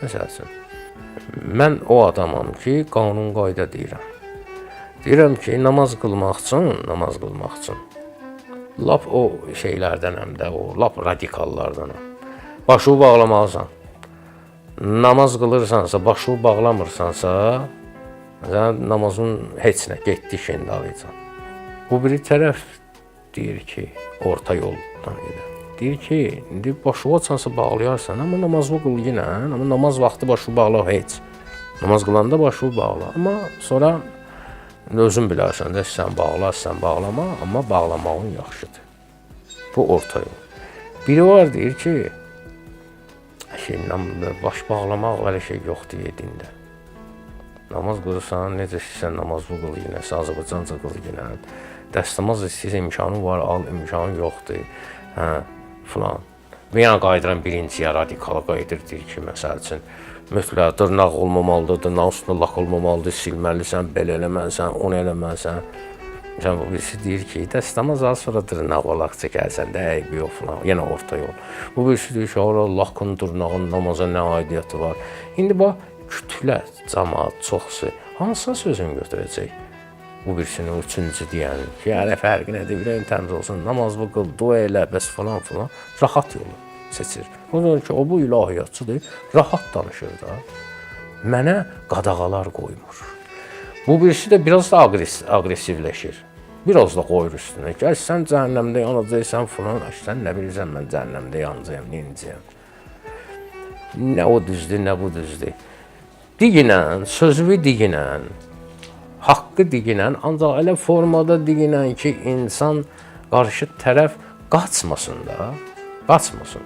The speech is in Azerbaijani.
Məsəl üçün, mən o adamam ki, qanun qayda deyirəm. Deyirəm ki, namaz qılmaq üçün, lap o şeylərdənəm də, o lap radikallardanam. Başını bağlamalısan. Namaz qılırsansa, başını bağlamırsansa, namazın heç nə, getdi şeyini alacaq. Bu biri tərəf deyir ki, orta yoldan gedir. Deyir ki, indi başı açansa bağlayarsan, amma namazı qıl yenə, amma namaz vaxtı başı bağla heç. Namaz qılanda başı bağla, amma sonra özün bilərsən də, sən bağla, sən bağlama, amma bağlamağın yaxşıdır. Bu orta yol. Biri var deyir ki, baş bağlamaq elə şey yoxdur dində. Namaz qılırsan, necə sən namazı qıl yenə, Azərbaycanca qıl yenə. Dəstəmaz istəyirsə imkanı var, al, imkanı yoxdur. Filan. Və yəni qayıdıram birinciyə, radikala qayıdır, deyir ki, məsəl üçün, mütləq dırnaq olmamalıdır, dırnaq üstündə lak olmamalıdır, silməlisən, belə eləməlisən, onu eləməlisən. Məsələn, birisi deyir ki, dəstəmaz az sonra dırnaq lak çəkərsən də, eybi yox filan, yenə orta yol. Bu birisi deyir ki, lakın, dırnağın namaza nə aidiyyəti var. İndi bax, kütlə, cəmaat, çoxsu, hansına sözünü götürəcək? Bu birisinin üçüncü deyən ki, hələ fərqi nədir, biləyim təmiz olsun, namazı qıl, dua elə, bəs filan, rahat yolu seçir. O zaman ki, o bu ilahiyyatçıdır, rahat danışır da, mənə qadağalar qoymur. Bu birisi də biraz da aqressivləşir, biraz da qoyur üstünə ki, sən cəhənnəmdə yanacaqsan filan, sən nə bilirsən, mən cəhənnəmdə yanacaqam, neynəcəyəm. Nə o düzdür, nə bu düzdür. Diginən, sözlü diginən, haqqı diginən, ancaq elə formada diginən ki, insan qarşı tərəf qaçmasın da, qaçmasın.